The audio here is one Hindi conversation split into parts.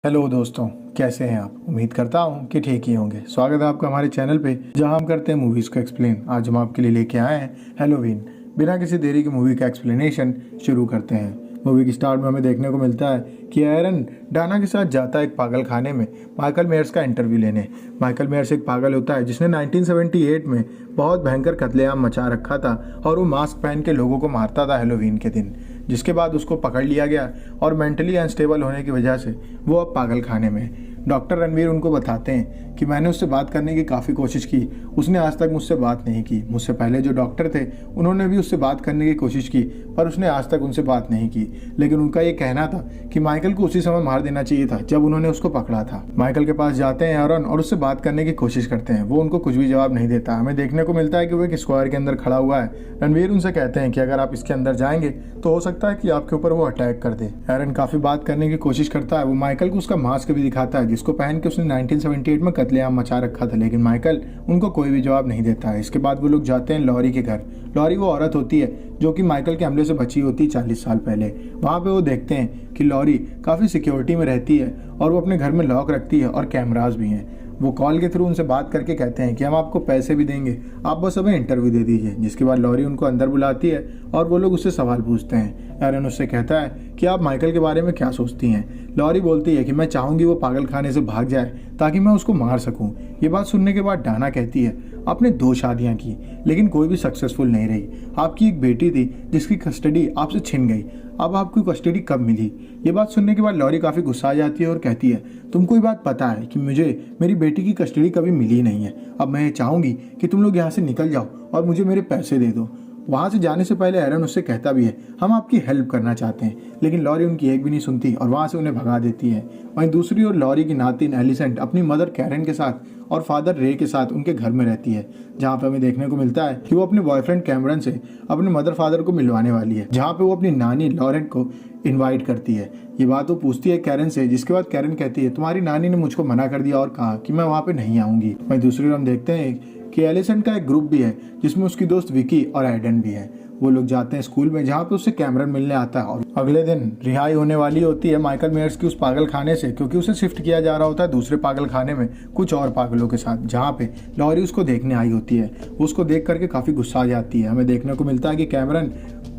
हेलो दोस्तों, कैसे हैं आप। उम्मीद करता हूं कि ठीक ही होंगे। स्वागत है आपका हमारे चैनल पे जहां हम करते हैं मूवीज़ को एक्सप्लेन। आज हम आपके लिए लेके आए हैं हैलोवीन। बिना किसी देरी के मूवी का एक्सप्लेनेशन शुरू करते हैं। मूवी की स्टार्ट में हमें देखने को मिलता है कि एरन डाना के साथ जाता है एक पागल खाने में माइकल मेयर्स का इंटरव्यू लेने। माइकल मेयर्स एक पागल होता है जिसने 1978 में बहुत भयंकर कत्लेआम मचा रखा था और वो मास्क पहन के लोगों को मारता था हैलोवीन के दिन, जिसके बाद उसको पकड़ लिया गया और मेंटली अनस्टेबल होने की वजह से वो अब पागल खाने में। डॉक्टर रणवीर उनको बताते हैं कि मैंने उससे बात करने की काफ़ी कोशिश की, उसने आज तक मुझसे बात नहीं की। मुझसे पहले जो डॉक्टर थे उन्होंने भी उससे बात करने की कोशिश की पर उसने आज तक उनसे बात नहीं की। लेकिन उनका ये कहना था कि माइकल को उसी समय मार देना चाहिए था जब उन्होंने उसको पकड़ा था। माइकल के पास जाते हैं एरन और उससे बात करने की कोशिश करते हैं। वो उनको कुछ भी जवाब नहीं देता। हमें देखने को मिलता है कि वो एक स्क्वायर के अंदर खड़ा हुआ है। रणवीर उनसे कहते हैं कि अगर आप इसके अंदर जाएंगे तो हो सकता है कि आपके ऊपर वो अटैक कर दे। एरन काफ़ी बात करने की कोशिश करता है। वो माइकल को उसका मास्क भी दिखाता है जिसको पहन के उसने 1978 में कत्लेआम मचा रखा था, लेकिन माइकल उनको कोई भी जवाब नहीं देता है। इसके बाद वो लोग जाते हैं लॉरी के घर। लॉरी वो औरत होती है जो कि माइकल के हमले से बची होती है 40 साल पहले। वहाँ पे वो देखते हैं कि लॉरी काफ़ी सिक्योरिटी में रहती है और वो अपने घर में लॉक रखती है और कैमरास भी हैं। वो कॉल के थ्रू उनसे बात करके कहते हैं कि हम आपको पैसे भी देंगे, आप बस हमें इंटरव्यू दे दीजिए। जिसके बाद लॉरी उनको अंदर बुलाती है और वो लोग उससे सवाल पूछते हैं। एरन उससे कहता है कि आप माइकल के बारे में क्या सोचती हैं। लॉरी बोलती है कि मैं चाहूँगी वो पागल खाने से भाग जाए ताकि मैं उसको मार सकूँ। ये बात सुनने के बाद डाना कहती है आपने 2 शादियाँ की लेकिन कोई भी सक्सेसफुल नहीं रही। आपकी एक बेटी थी जिसकी कस्टडी आपसे छिन गई, अब आपकी कस्टडी कब मिली। ये बात सुनने के बाद लॉरी काफ़ी गुस्सा आ जाती है और कहती है तुमको ये बात पता है कि मुझे मेरी बेटी की कस्टडी कभी मिली नहीं है। अब मैं चाहूँगी कि तुम लोग यहाँ से निकल जाओ और मुझे मेरे पैसे दे दो। वहाँ से जाने से पहले एरन उससे कहता भी है हम आपकी हेल्प करना चाहते हैं, लेकिन लॉरी उनकी एक भी नहीं सुनती और वहाँ से उन्हें भगा देती है। वहीं दूसरी ओर लॉरी की नातिन एलिसेंट अपनी मदर कैरन के साथ और फादर रे के साथ उनके घर में रहती है, जहाँ पे हमें देखने को मिलता है कि वो अपने बॉयफ्रेंड कैमरन से अपने मदर फादर को मिलवाने वाली है, जहाँ पे वो अपनी नानी लॉरेंट को इनवाइट करती है। ये बात वो पूछती है कैरन से, जिसके बाद कैरन कहती है तुम्हारी नानी ने मुझको मना कर दिया और कहा कि मैं वहाँ पे नहीं आऊँगी। वहीं दूसरी ओर हम देखते हैं कि एलिसेंट का एक ग्रुप भी है जिसमें उसकी दोस्त विकी और एडन भी है। वो लोग जाते हैं स्कूल में जहाँ पे उससे कैमरन मिलने आता है और अगले दिन रिहाई होने वाली होती है माइकल मेयर्स की उस पागल खाने से, क्योंकि उसे शिफ्ट किया जा रहा होता है दूसरे पागल खाने में कुछ और पागलों के साथ, जहाँ पे लॉरी उसको देखने आई होती है। वो उसको देख करके काफ़ी गुस्सा आ जाती है। हमें देखने को मिलता है कि कैमरन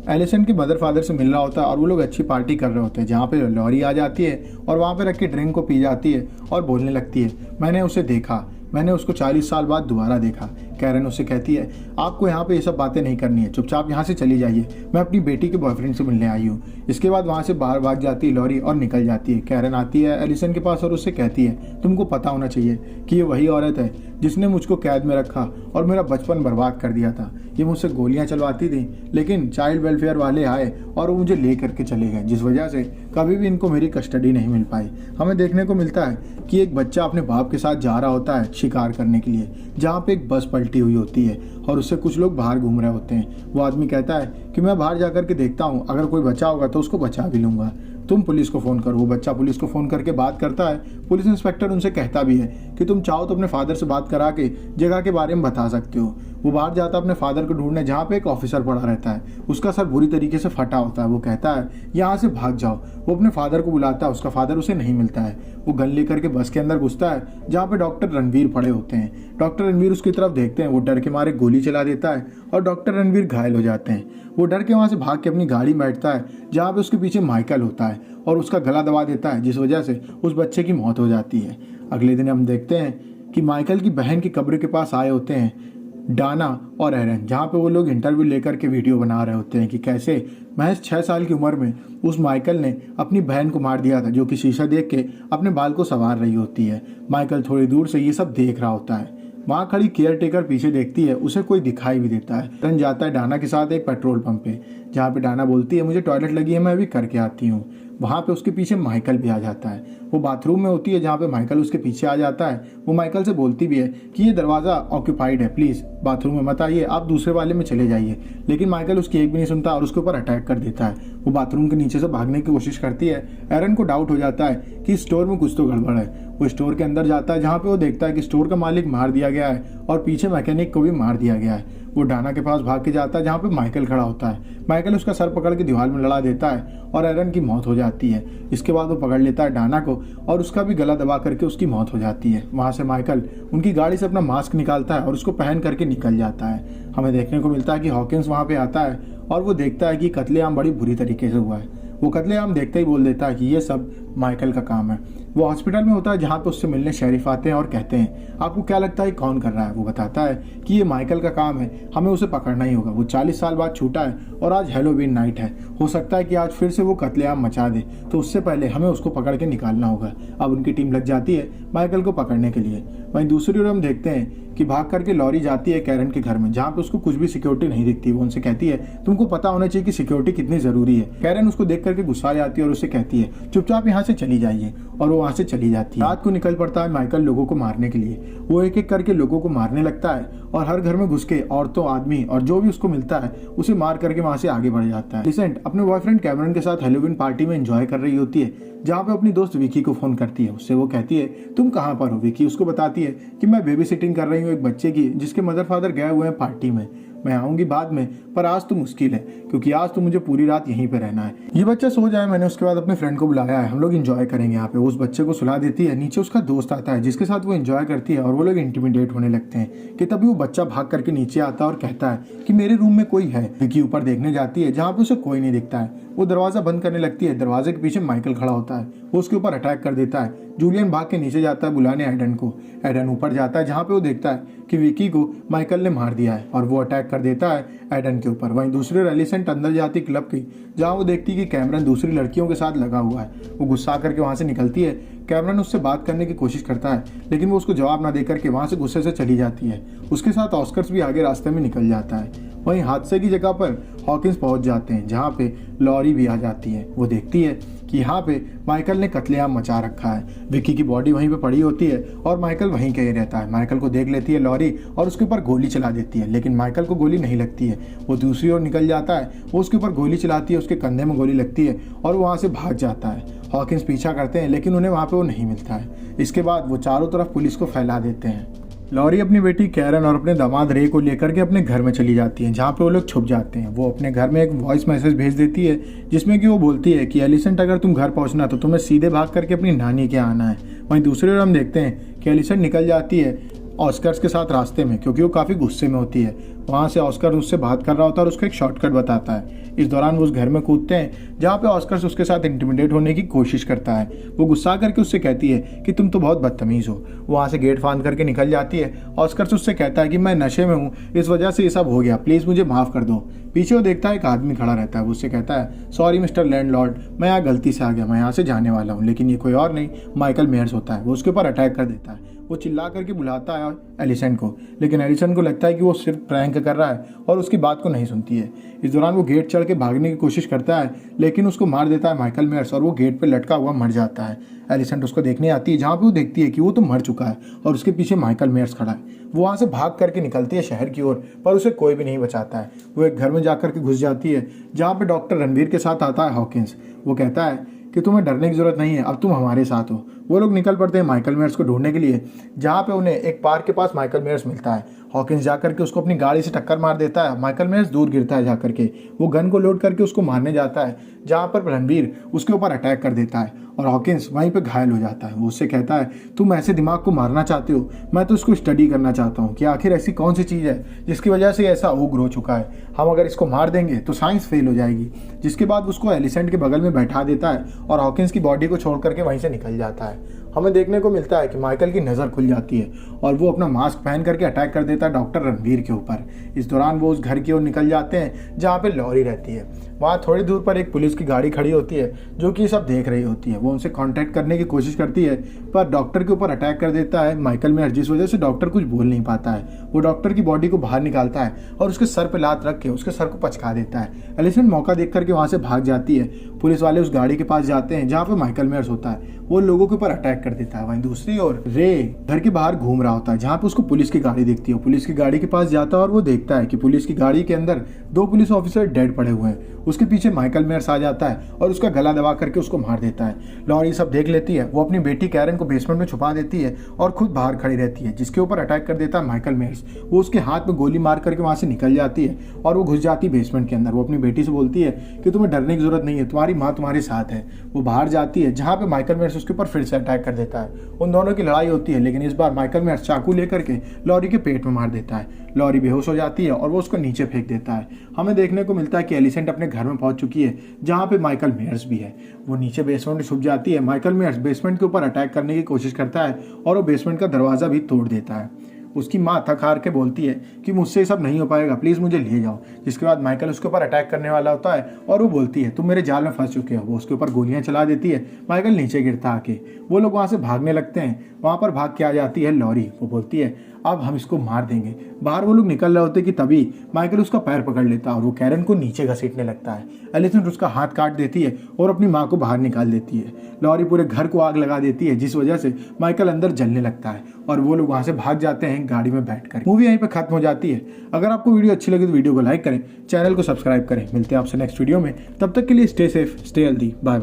एलिसेंट के मदर फादर से मिल रहा होता है और वो लोग अच्छी पार्टी कर रहे होते हैं, जहाँ पे लॉरी आ जाती है और वहाँ पे रख के ड्रिंक को पी जाती है और बोलने लगती है मैंने उसे देखा, मैंने उसको 40 साल बाद दोबारा देखा। कैरन उससे कहती है आपको यहाँ पे ये सब बातें नहीं करनी है, चुपचाप यहाँ से चली जाइए, मैं अपनी बेटी के बॉयफ्रेंड से मिलने आई हूँ। इसके बाद वहाँ से बाहर भाग जाती है लॉरी और निकल जाती है। कैरन आती है एलिसन के पास और उससे कहती है तुमको पता होना चाहिए कि ये वही औरत है जिसने मुझको कैद में रखा और मेरा बचपन बर्बाद कर दिया था। ये मुझसे गोलियां चलवाती थी लेकिन चाइल्ड वेलफेयर वाले आए और वो मुझे ले करके चले गए, जिस वजह से कभी भी इनको मेरी कस्टडी नहीं मिल पाई। हमें देखने को मिलता है कि एक बच्चा अपने बाप के साथ जा रहा होता है शिकार करने के लिए, जहाँ पे एक बस पलटी हुई होती है और उससे कुछ लोग बाहर घूम रहे होते हैं। वो आदमी कहता है कि मैं बाहर जा करके देखता हूँ, अगर कोई बचा होगा तो उसको बचा भी लूँगा, तुम पुलिस को फ़ोन करो। वो बच्चा पुलिस को फ़ोन करके बात करता है। पुलिस इंस्पेक्टर उनसे कहता भी है कि तुम चाहो तो अपने फादर से बात करा के जगह के बारे में बता सकते हो। वो बाहर जाता है अपने फादर को ढूंढने, जहाँ पे एक ऑफिसर पड़ा रहता है, उसका सर बुरी तरीके से फटा होता है। वो कहता है यहाँ से भाग जाओ। वो अपने फादर को बुलाता है, उसका फादर उसे नहीं मिलता है। वो गन लेकर के बस के अंदर घुसता है जहाँ पे डॉक्टर रणवीर पड़े होते हैं। डॉक्टर रणवीर उसकी तरफ देखते हैं, वो डर के मारे गोली चला देता है और डॉक्टर रणवीर घायल हो जाते हैं। वो डर के वहाँ से भाग के अपनी गाड़ी में बैठता है, जहाँ पे उसके पीछे माइकल होता है और उसका गला दबा देता है, जिस वजह से उस बच्चे की मौत हो जाती है। अगले दिन हम देखते हैं कि माइकल की बहन की कब्र के पास आए होते हैं डाना और एरन, जहाँ पे वो लोग इंटरव्यू लेकर के वीडियो बना रहे होते हैं कि कैसे महज 6 साल की उम्र में उस माइकल ने अपनी बहन को मार दिया था, जो कि शीशा देख के अपने बाल को संवार रही होती है। माइकल थोड़ी दूर से ये सब देख रहा होता है। वहाँ खड़ी केयर टेकर पीछे देखती है, उसे कोई दिखाई भी देता है। रन जाता है डाना के साथ एक पेट्रोल पंप पे, जहाँ पे डाना बोलती है मुझे टॉयलेट लगी है, मैं अभी करके आती हूँ। वहाँ पे उसके पीछे माइकल भी आ जाता है। वो बाथरूम में होती है जहाँ पे माइकल उसके पीछे आ जाता है। वो माइकल से बोलती भी है कि ये दरवाज़ा ऑक्यूपाइड है, प्लीज़ बाथरूम में मत आइए, आप दूसरे वाले में चले जाइए। लेकिन माइकल उसकी एक भी नहीं सुनता और उसके ऊपर अटैक कर देता है। वो बाथरूम के नीचे से भागने की कोशिश करती है। एरन को डाउट हो जाता है कि स्टोर में कुछ तो गड़बड़ है। वो स्टोर के अंदर जाता है जहाँ पे वो देखता है कि स्टोर का मालिक मार दिया गया है और पीछे मैकेनिक को भी मार दिया गया है। वो डाना के पास भाग के जाता है जहाँ पे माइकल खड़ा होता है। माइकल उसका सर पकड़ के दीवार में लड़ा देता है और एरन की मौत हो जाती है। इसके बाद वो पकड़ लेता है डाना को और उसका भी गला दबा करके उसकी मौत हो जाती है। वहाँ से माइकल उनकी गाड़ी से अपना मास्क निकालता है और उसको पहन करके निकल जाता है। हमें देखने को मिलता है कि हॉकिंस वहाँ पे आता है और वो देखता है कि कत्लेआम बड़ी बुरी तरीके से हुआ है। वो कत्लेआम देखते ही बोल देता है कि ये सब माइकल का काम है। वो हॉस्पिटल में होता है जहाँ पे उससे मिलने शेरिफ आते हैं और कहते हैं आपको क्या लगता है कौन कर रहा है। वो बताता है कि ये माइकल का काम है, हमें उसे पकड़ना ही होगा। वो 40 साल बाद छूटा है और आज हैलोवीन नाइट है, हो सकता है कि आज फिर से वो कत्लेआम मचा दे, तो उससे पहले हमें उसको पकड़ के निकालना होगा। अब उनकी टीम लग जाती है माइकल को पकड़ने के लिए। वहीं दूसरी ओर हम देखते हैं कि भाग करके लॉरी जाती है कैरन के घर में जहाँ पे उसको कुछ भी सिक्योरिटी नहीं दिखती। वो उनसे कहती है तुमको पता होना चाहिए कि सिक्योरिटी कितनी जरूरी है। कैरन उसको देख करके गुस्सा जाती है और उससे कहती है चुपचाप यहाँ से चली जाइए, और वो वहाँ से चली जाती है। रात को निकल पड़ता है माइकल लोगों को मारने के लिए। वो एक एक करके लोगों को मारने लगता है और हर घर में घुस के औरतों, आदमी और जो भी उसको मिलता है उसे मार करके वहाँ से आगे बढ़ जाता है। एलिसेंट अपने बॉयफ्रेंड कैमरन के साथ हैलोवीन पार्टी में एंजॉय कर रही होती है जहाँ पे अपनी दोस्त विकी को फोन करती है। उससे वो कहती है तुम कहाँ पर हो। विकी उसको बताती है कि मैं बेबी सिटिंग कर रही हूँ एक बच्चे की जिसके मदर फादर गए हुए हैं पार्टी में, मैं आऊंगी बाद में, पर आज तो मुश्किल है क्योंकि आज तो मुझे पूरी रात यहीं पे रहना है। ये बच्चा सो जाए, मैंने उसके बाद अपने फ्रेंड को बुलाया है, हम लोग एंजॉय करेंगे यहाँ पे। उस बच्चे को सुला देती है। नीचे उसका दोस्त आता है जिसके साथ वो एंजॉय करती है और वो लोग इंटिमिडेट होने लगते हैं कि तभी वो बच्चा भाग करके नीचे आता है और कहता है कि मेरे रूम में कोई है। विकी ऊपर देखने जाती है जहाँ पे उसे कोई नहीं दिखता है। वो दरवाजा बंद करने लगती है। दरवाजे के पीछे माइकल खड़ा होता है, वो उसके ऊपर अटैक कर देता है। जूलियन भाग के नीचे जाता है बुलाने एडन को। एडन ऊपर जाता है जहाँ पे वो देखता है कि विकी को माइकल ने मार दिया है और वो अटैक कर देता है एडन के ऊपर। वहीं दूसरी ओर एलिसेंट अंदर जाती क्लब की जहाँ वो देखती है कि कैमरन दूसरी लड़कियों के साथ लगा हुआ है। वो गुस्सा करके वहाँ से निकलती है। कैमरन उससे बात करने की कोशिश करता है लेकिन वो उसको जवाब ना देकर के वहाँ से गुस्से से चली जाती है। उसके साथ ऑस्कर्स भी आगे रास्ते में निकल जाता है। वहीं हादसे की जगह पर हॉकिंस पहुंच जाते हैं जहाँ पे लॉरी भी आ जाती है। वो देखती है कि यहाँ पे माइकल ने कत्लेआम मचा रखा है। विकी की बॉडी वहीं पे पड़ी होती है और माइकल वहीं कहीं रहता है। माइकल को देख लेती है लॉरी और उसके ऊपर गोली चला देती है, लेकिन माइकल को गोली नहीं लगती है। वो दूसरी ओर निकल जाता है, वो उसके ऊपर गोली चलाती है, उसके कंधे में गोली लगती है और वो वहाँ से भाग जाता है। हॉकिंस पीछा करते हैं लेकिन उन्हें वहाँ पे वो नहीं मिलता है। इसके बाद वो चारों तरफ पुलिस को फैला देते हैं। लॉरी अपनी बेटी कैरन और अपने दामाद रे को लेकर के अपने घर में चली जाती है जहाँ पे वो लोग छुप जाते हैं। वो अपने घर में एक वॉइस मैसेज भेज देती है जिसमें कि वो बोलती है कि एलिसेंट अगर तुम घर पहुँचना तो तुम्हें सीधे भाग करके अपनी नानी के आना है। वहीं दूसरी ओर हम देखते हैं कि एलिसेंट निकल जाती है ऑस्कर्स के साथ रास्ते में क्योंकि वो काफ़ी गुस्से में होती है। वहाँ से ऑस्कर उससे बात कर रहा होता है और उसको एक शॉर्टकट बताता है। इस दौरान वो उस घर में कूदते हैं जहाँ पे ऑस्कर उसके साथ इंटिमिडेट होने की कोशिश करता है। वो गुस्सा करके उससे कहती है कि तुम तो बहुत बदतमीज़ हो। वो वहाँ से गेट फांद करके निकल जाती है। ऑस्कर उससे कहता है कि मैं नशे में हूँ, इस वजह से ये सब हो गया, प्लीज़ मुझे माफ़ कर दो। पीछे वो देखता है एक आदमी खड़ा रहता है। वो उससे कहता है सॉरी मिस्टर लैंडलॉर्ड, मैं यहाँ गलती से आ गया, मैं यहाँ से जाने वाला हूँ। लेकिन ये कोई और नहीं माइकल मेयर्स होता है। वो उसके ऊपर अटैक कर देता है। वो चिल्ला करके बुलाता है एलिसेंट को, लेकिन एलिसेंट को लगता है कि वो सिर्फ प्रैंक कर रहा है और उसकी बात को नहीं सुनती है। इस दौरान वो गेट चढ़ के भागने की कोशिश करता है लेकिन उसको मार देता है माइकल मेयर्स और वो गेट पे लटका हुआ मर जाता है। एलिसेंट उसको देखने आती है जहाँ पे वो देखती है कि वो तो मर चुका है और उसके पीछे माइकल मेयर्स खड़ा है। वो वहाँ से भाग करके निकलती है शहर की ओर, पर उसे कोई भी नहीं बचाता है। वो एक घर में जाकर के घुस जाती है जहाँ पे डॉक्टर रणवीर के साथ आता है हॉकिंस। वो कहता है कि तुम्हें डरने की जरूरत नहीं है, अब तुम हमारे साथ हो। वो लोग निकल पड़ते हैं माइकल मेयर्स को ढूंढने के लिए जहाँ पे उन्हें एक पार्क के पास माइकल मेयर्स मिलता है। हॉकिंस जाकर के उसको अपनी गाड़ी से टक्कर मार देता है। माइकल मेयर्स दूर गिरता है जाकर के। वो गन को लोड करके उसको मारने जाता है जहाँ पर रणवीर उसके ऊपर अटैक कर देता है और हॉकिंस वहीं पे घायल हो जाता है। वो उससे कहता है तुम ऐसे दिमाग को मारना चाहते हो, मैं तो इसको स्टडी करना चाहता हूँ कि आखिर ऐसी कौन सी चीज़ है जिसकी वजह से ऐसा उग्र हो चुका है। हम अगर इसको मार देंगे तो साइंस फेल हो जाएगी। जिसके बाद उसको एलिसेंट के बगल में बैठा देता है और हॉकिंस की बॉडी को छोड़ करके वहीं से निकल जाता है। हमें देखने को मिलता है कि माइकल की नज़र खुल जाती है और वो अपना मास्क पहन करके अटैक कर देता है डॉक्टर रणवीर के ऊपर। इस दौरान वो उस घर की ओर निकल जाते हैं जहाँ पे लॉरी रहती है। वहाँ थोड़ी दूर पर एक पुलिस की गाड़ी खड़ी होती है जो कि सब देख रही होती है। वो उनसे कांटेक्ट करने की कोशिश करती है पर डॉक्टर के ऊपर अटैक कर देता है माइकल मेयर्स, जिस वजह से डॉक्टर कुछ बोल नहीं पाता है। वो डॉक्टर की बॉडी को बाहर निकालता है और उसके सर पे लात रख के उसके सर को पचका देता है। एलिसेंट मौका देख करके वहाँ से भाग जाती है। पुलिस वाले उस गाड़ी के पास जाते हैं जहाँ पे माइकल मेयर्स होता है। वो लोगों के ऊपर अटैक कर देता है। वहीं दूसरी ओर रे घर के बाहर घूम रहा होता है, जहाँ पे उसको पुलिस की गाड़ी दिखती है। पुलिस की गाड़ी के पास जाता है और वो देखता है कि पुलिस की गाड़ी के अंदर 2 पुलिस ऑफिसर डेड पड़े हुए हैं। उसके पीछे माइकल मेयर्स आ जाता है और उसका गला दबा करके उसको मार देता है। लॉरी सब देख लेती है, वो अपनी बेटी कैरन को बेसमेंट में छुपा देती है और खुद बाहर खड़ी रहती है, जिसके ऊपर अटैक कर देता है माइकल मेयर्स। वो उसके हाथ में गोली मार करके वहां से निकल जाती है और वो घुस जाती है बेसमेंट के अंदर। वो अपनी बेटी से बोलती है कि तुम्हें डरने की जरूरत नहीं है, तुम्हारी माँ तुम्हारे साथ है। वो बाहर जाती है, जहाँ पे माइकल मेयर्स उसके ऊपर फिर से अटैक कर देता है। उन दोनों की लड़ाई होती है, लेकिन इस बार माइकल मेयर्स चाकू लेकर के लॉरी के पेट में मार देता है। लॉरी बेहोश हो जाती है और वो उसको नीचे फेंक देता है। हमें देखने को मिलता है कि एलिसेंट अपने घर में पहुंच चुकी है, जहाँ पे माइकल मेयर्स भी है। वो नीचे बेसमेंट में छुप जाती है। माइकल मेयर्स बेसमेंट के ऊपर अटैक करने की कोशिश करता है और वो बेसमेंट का दरवाजा भी तोड़ देता है। उसकी माँ थक हार के बोलती है कि मुझसे ये सब नहीं हो पाएगा, प्लीज़ मुझे ले जाओ। जिसके बाद माइकल उसके ऊपर अटैक करने वाला होता है और वो बोलती है तुम मेरे जाल में फंस चुके हो। वो उसके ऊपर गोलियां चला देती है। माइकल नीचे गिरता आके। वो लोग वहाँ से भागने लगते हैं। वहाँ पर भाग के आ जाती है लॉरी। वो बोलती है अब हम इसको मार देंगे। बाहर वो लोग निकल रहे होते कि तभी माइकल उसका पैर पकड़ लेता है और वो कैरन को नीचे घसीटने लगता है। एलिसेंट उसका हाथ काट देती है और अपनी माँ को बाहर निकाल देती है। लॉरी पूरे घर को आग लगा देती है, जिस वजह से माइकल अंदर जलने लगता है और वो लोग वहाँ से भाग जाते हैं गाड़ी में बैठकर। मूवी यहीं पे खत्म हो जाती है। अगर आपको वीडियो अच्छी लगी तो वीडियो को लाइक करें, चैनल को सब्सक्राइब करें। मिलते हैं आपसे नेक्स्ट वीडियो में, तब तक के लिए stay safe, stay healthy, bye bye.